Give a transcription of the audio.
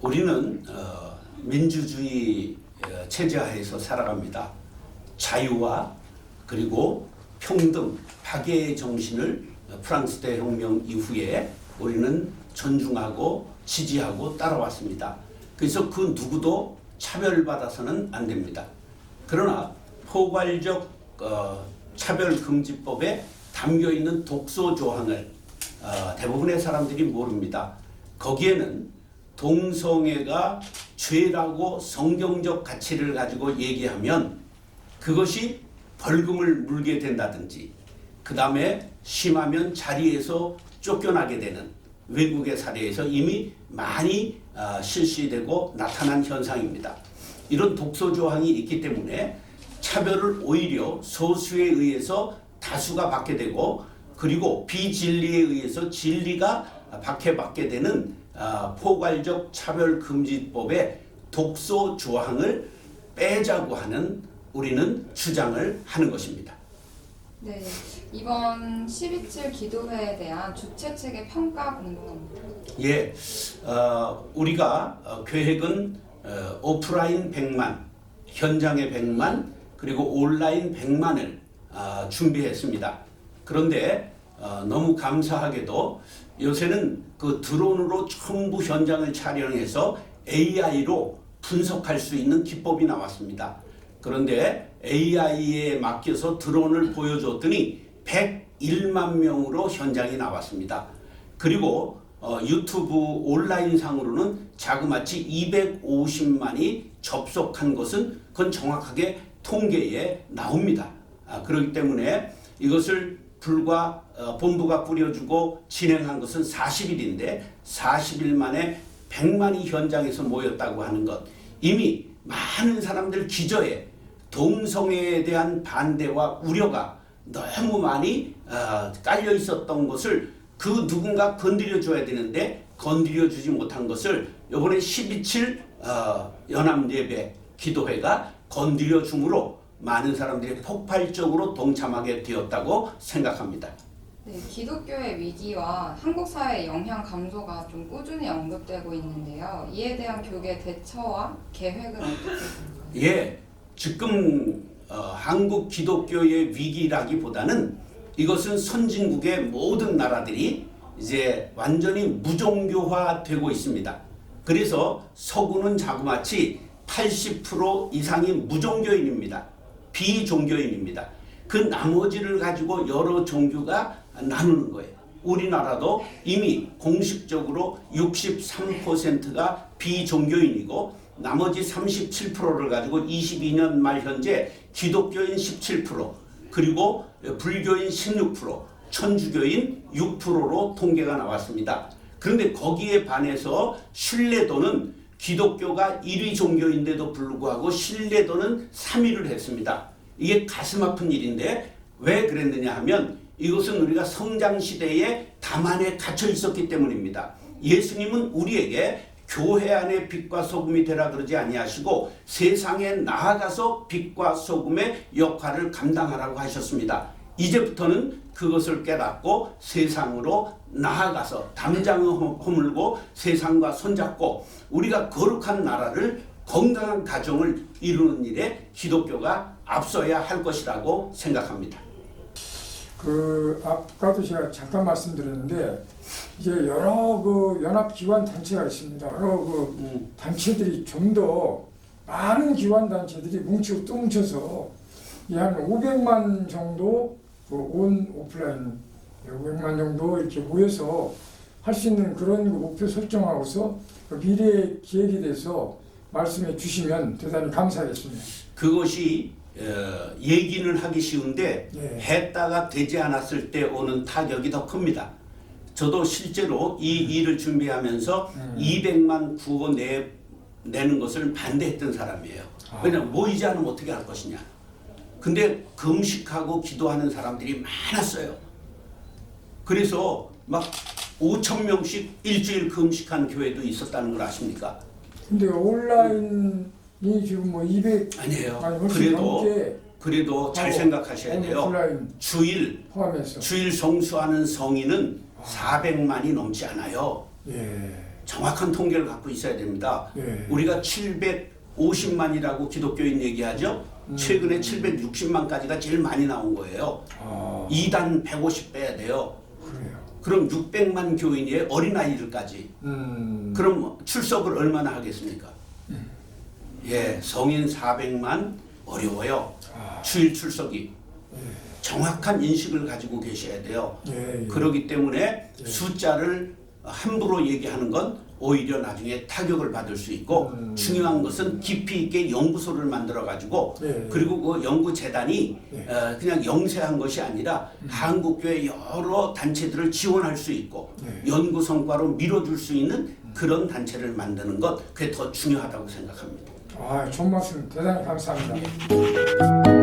우리는 민주주의 체제하에서 살아갑니다. 자유와 그리고 평등, 박애의 정신을 프랑스 대혁명 이후에 우리는 존중하고 지지하고 따라왔습니다. 그래서 그 누구도 차별받아서는 안 됩니다. 그러나 포괄적 차별금지법에 담겨있는 독소 조항을 대부분의 사람들이 모릅니다. 거기에는 동성애가 죄라고 성경적 가치를 가지고 얘기하면 그것이 벌금을 물게 된다든지, 그 다음에 심하면 자리에서 쫓겨나게 되는 외국의 사례에서 이미 많이 실시되고 나타난 현상입니다. 이런 독소 조항이 있기 때문에 차별을 오히려 소수에 의해서 다수가 받게 되고, 그리고 비진리에 의해서 진리가 박해받게 되는 포괄적 차별금지법의 독소 조항을 빼자고 하는 우리는 주장을 하는 것입니다. 네, 이번 12.7 기도회에 대한 주최 측의 평가 궁금합니다. 예, 우리가 계획은 오프라인 100만, 현장에 100만, 그리고 온라인 100만을 준비했습니다. 그런데 너무 감사하게도 요새는 그 드론으로 전부 현장을 촬영해서 AI로 분석할 수 있는 기법이 나왔습니다. 그런데 AI에 맡겨서 드론을 보여줬더니 101만 명으로 현장이 나왔습니다. 그리고 유튜브 온라인상으로는 자그마치 250만이 접속한 것은 그건 정확하게 통계에 나옵니다. 그렇기 때문에 이것을 불과 본부가 뿌려주고 진행한 것은 40일인데 40일 만에 100만이 현장에서 모였다고 하는 것, 이미 많은 사람들 기저에 동성애에 대한 반대와 우려가 너무 많이 깔려 있었던 것을 그 누군가 건드려 줘야 되는데 건드려 주지 못한 것을 이번에 12.7 연합예배 기도회가 건드려 줌으로 많은 사람들이 폭발적으로 동참하게 되었다고 생각합니다. 네, 기독교의 위기와 한국 사회의 영향 감소가 좀 꾸준히 언급되고 있는데요. 이에 대한 교계 대처와 계획은 어떻게 될까요? 예, 지금 한국 기독교의 위기라기보다는 이것은 선진국의 모든 나라들이 이제 완전히 무종교화되고 있습니다. 그래서 서구는 자그마치 80% 이상이 무종교인입니다. 비종교인입니다. 그 나머지를 가지고 여러 종교가 나누는 거예요. 우리나라도 이미 공식적으로 63%가 비종교인이고 나머지 37%를 가지고 22년 말 현재 기독교인 17%, 그리고 불교인 16%, 천주교인 6%로 통계가 나왔습니다. 그런데 거기에 반해서 신뢰도는 기독교가 1위 종교인데도 불구하고 신뢰도는 3위를 했습니다. 이게 가슴 아픈 일인데 왜 그랬느냐 하면 이것은 우리가 성장시대에 다만에 갇혀 있었기 때문입니다. 예수님은 우리에게 교회 안에 빛과 소금이 되라 그러지 아니하시고 세상에 나아가서 빛과 소금의 역할을 감당하라고 하셨습니다. 이제부터는 그것을 깨닫고 세상으로 나아가서 담장을 허물고 세상과 손잡고 우리가 거룩한 나라를, 건강한 가정을 이루는 일에 기독교가 앞서야 할 것이라고 생각합니다. 아까도 제가 잠깐 말씀드렸는데 이제 여러 연합기관 단체가 있습니다. 여러 단체들이 좀 더 많은 기관 단체들이 뭉치고 또 뭉쳐서 한 500만 정도 온 오프라인 500만 정도 이렇게 모여서 할 수 있는 그런 목표 설정하고서 미래 기획에 대해서 말씀해 주시면 대단히 감사하겠습니다. 그것이 얘기는 하기 쉬운데 예. 했다가 되지 않았을 때 오는 타격이 더 큽니다. 저도 실제로 이 일을 준비하면서 200만 구호 내는 것을 반대했던 사람이에요. 왜냐하면 모이지 않으면 어떻게 할 것이냐. 근데 금식하고 기도하는 사람들이 많았어요. 그래서 막 5,000명씩 일주일 금식한 교회도 있었다는 걸 아십니까? 근데 온라인이 지금 200 아니에요. 훨씬 넘게 그래도 잘 생각하셔야 돼요. 오프라인 주일 포함해서 성수하는 성인은 400만이 넘지 않아요. 예. 정확한 통계를 갖고 있어야 됩니다. 예. 우리가 750만이라고 기독교인 얘기하죠. 최근에 760만까지가 제일 많이 나온 거예요. 2단 150 빼야 돼요. 그래요. 그럼 600만 교인의 어린아이들까지. 그럼 출석을 얼마나 하겠습니까? 예, 성인 400만 어려워요. 주일 출석이. 정확한 인식을 가지고 계셔야 돼요. 예, 예. 그렇기 때문에 숫자를 함부로 얘기하는 건 오히려 나중에 타격을 받을 수 있고 중요한 것은 깊이 있게 연구소를 만들어 가지고 예. 그리고 그 연구재단이 예. 그냥 영세한 것이 아니라 한국교회 여러 단체들을 지원할 수 있고 예. 연구 성과로 밀어줄 수 있는 그런 단체를 만드는 것 그게 더 중요하다고 생각합니다. 좋은 말씀 대단히 감사합니다.